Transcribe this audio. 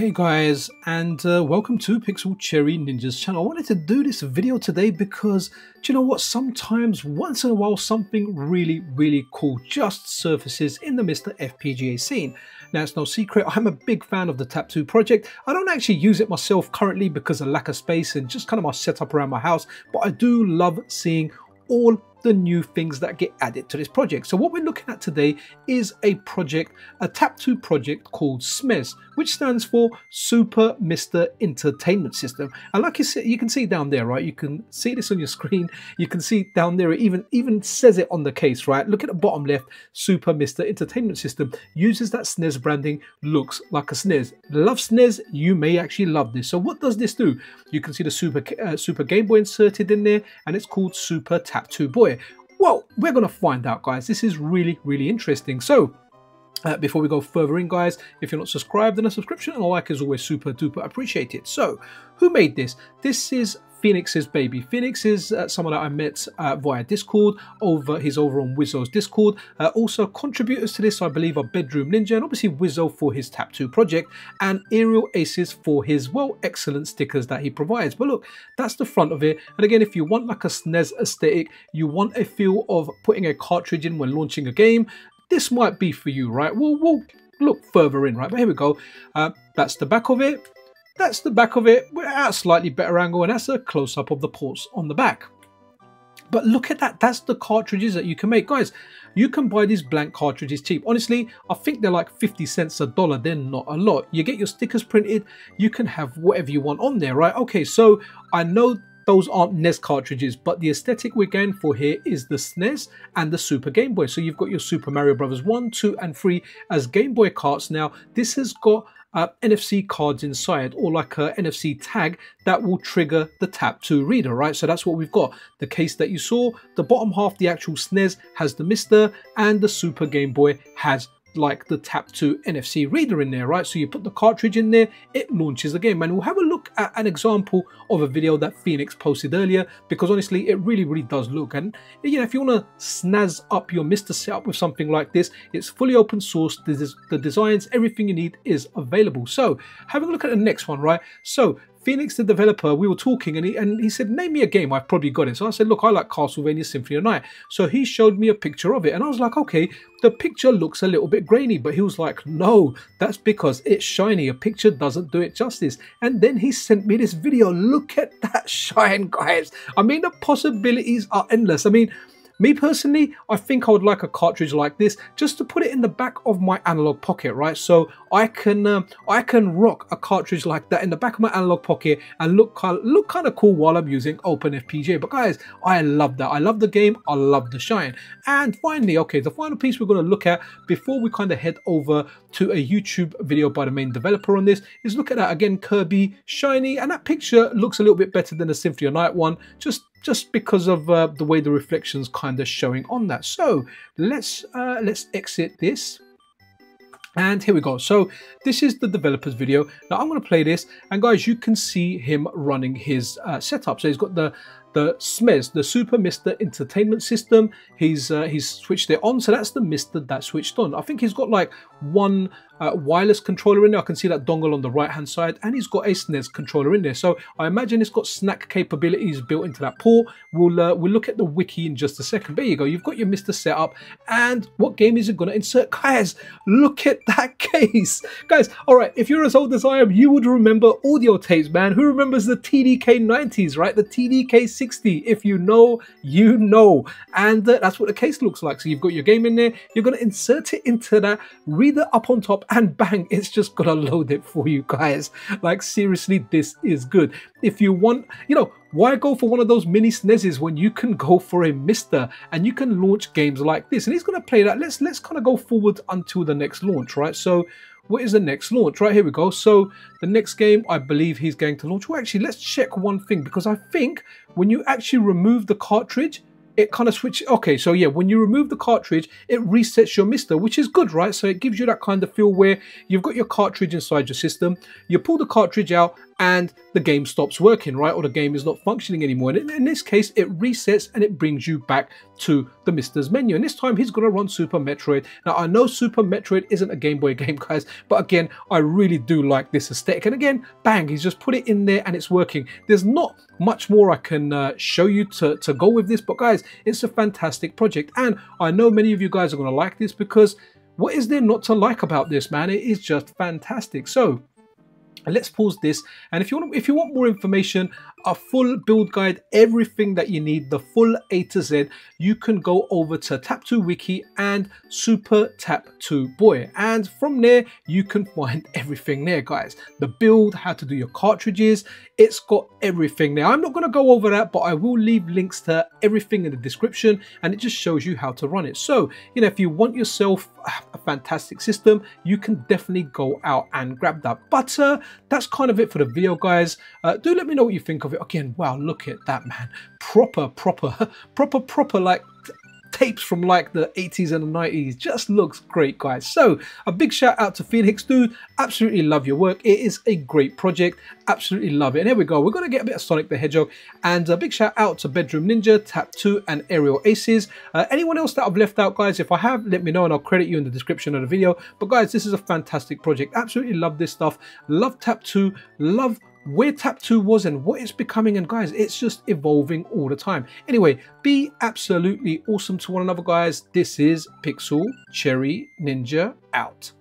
Hey guys, and welcome to Pixel Cherry Ninja's channel. I wanted to do this video today because, do you know what, sometimes, once in a while, something really cool just surfaces in the MiSTer FPGA scene. Now, it's no secret, I'm a big fan of the TapTo project. I don't actually use it myself currently because of lack of space and just kind of my setup around my house, but I do love seeing all the new things that get added to this project. So what we're looking at today is a project, a TapTo project called SMES, which stands for Super MiSTer Entertainment System. And like you can see down there, right? You can see this on your screen. You can see down there, it even says it on the case, right? Look at the bottom left, Super MiSTer Entertainment System. Uses that SNES branding, looks like a SNES. Love SNES, you may actually love this. So what does this do? You can see the Super Game Boy inserted in there, and it's called Super TapTo Boy. Well, we're going to find out, guys. This is really interesting. So before we go further in, guys, if you're not subscribed, then a subscription and a like is always super duper appreciated. So who made this? This is Phoenix's baby. Phoenix is someone that I met via Discord. He's over on Wizzo's Discord. Also contributors to this, I believe, are Bedroom Ninja and obviously Wizzo for his TapTo project, and Aerial Aces for his, well, excellent stickers that he provides. But look, that's the front of it. And again, if you want like a SNES aesthetic, you want a feel of putting a cartridge in when launching a game, this might be for you, right? We'll look further in, right? But here we go. That's the back of it. That's the back of it. We're at a slightly better angle, and that's a close-up of the ports on the back. But look at that. That's the cartridges that you can make. Guys, you can buy these blank cartridges cheap. Honestly, I think they're like 50 cents a dollar. They're not a lot. You get your stickers printed. You can have whatever you want on there, right? Okay, so I know those aren't NES cartridges, but the aesthetic we're going for here is the SNES and the Super Game Boy. So you've got your Super Mario Brothers 1, 2, and 3 as Game Boy carts. Now, this has got NFC cards inside, or like a NFC tag that will trigger the TapTo reader, right? So that's what we've got. The case that you saw, the bottom half, the actual SNES has the MiSTer, and the Super Game Boy has like the TapTo NFC reader in there, right? So you put the cartridge in there, it launches the game. And we'll have a look at an example of a video that Phoenix posted earlier, because honestly, it really does look. And you know, if you want to snazz up your MiSTer setup with something like this, it's fully open source. The designs, everything you need is available. So having a look at the next one, right? So Phoenix, the developer, we were talking and he said, name me a game. I've probably got it. So I said, look, I like Castlevania Symphony of the Night. So he showed me a picture of it and I was like, okay, the picture looks a little bit grainy, but he was like, no, that's because it's shiny. A picture doesn't do it justice. And then he sent me this video. Look at that shine, guys. I mean, the possibilities are endless. I mean, me personally, I think I would like a cartridge like this just to put it in the back of my analog pocket, right? So I can rock a cartridge like that in the back of my analog pocket and look kind of cool while I'm using OpenFPGA. But guys, I love that. I love the game. I love the shine. And finally, okay, the final piece we're going to look at before we kind of head over to a YouTube video by the main developer on this is look at that again, Kirby, shiny, and that picture looks a little bit better than the Symphony of the Night one, just because of the way the reflections kind of showing on that. So let's exit this. And here we go. So this is the developer's video. Now I'm going to play this, and guys, you can see him running his setup. So he's got the SMES, the Super MiSTer Entertainment System. He's switched it on, so that's the MiSTer that's switched on. I think he's got like one wireless controller in there. I can see that dongle on the right hand side, and he's got a SNES controller in there. So I imagine it's got snack capabilities built into that port. We'll look at the wiki in just a second. There you go. You've got your MiSTer setup, and what game is it going to insert? Guys, look at that case. Guys, all right, if you're as old as I am, you would remember audio tapes, man. Who remembers the TDK 90s, right? The TDK 60. If you know, you know. And that's what the case looks like. So you've got your game in there. You're going to insert it into that reader up on top, and bang, it's just gonna load it for you, guys. Like, seriously, this is good. If you want, you know, why go for one of those mini SNESes when you can go for a MiSTer and you can launch games like this? And he's gonna play that. Let's kind of go forward until the next launch, right? So what is the next launch? Right, here we go. So the next game I believe he's going to launch. Well, actually, let's check one thing, because I think when you actually remove the cartridge, it kind of switches. Okay, so yeah, when you remove the cartridge, it resets your MiSTer, which is good, right? So it gives you that kind of feel where you've got your cartridge inside your system, you pull the cartridge out, and the game stops working, right? Or the game is not functioning anymore. And in this case, it resets and it brings you back to the MiSTer's menu. And this time he's going to run Super Metroid. Now, I know Super Metroid isn't a Game Boy game, guys, but again, I really do like this aesthetic. And again, bang, he's just put it in there and it's working. There's not much more I can show you to go with this, but guys, it's a fantastic project. And I know many of you guys are going to like this, because what is there not to like about this, man? It is just fantastic. So let's pause this, and if you want more information, a full build guide, everything that you need, the full A to Z, you can go over to TapTo Wiki and Super TapTo Boy, and from there you can find everything there, guys. The build, how to do your cartridges, it's got everything there. I'm not going to go over that, but I will leave links to everything in the description, and it just shows you how to run it. So, you know, if you want yourself a fantastic system, you can definitely go out and grab that. But that's kind of it for the video, guys. Do let me know what you think of it. Again, wow, look at that, man. Proper like tapes from like the 80s and the 90s. Just looks great, guys. So a big shout out to Phoenix, dude. Absolutely love your work. It is a great project. Absolutely love it. And here we go. We're going to get a bit of Sonic the Hedgehog. And a big shout out to Bedroom Ninja, TapTo, and Aerial Aces. Anyone else that I've left out, guys, if I have, let me know and I'll credit you in the description of the video. But guys, this is a fantastic project. Absolutely love this stuff. Love TapTo. Love where TapTo was and what it's becoming, and guys, it's just evolving all the time. Anyway, be absolutely awesome to one another, guys. This is Pixel Cherry Ninja out.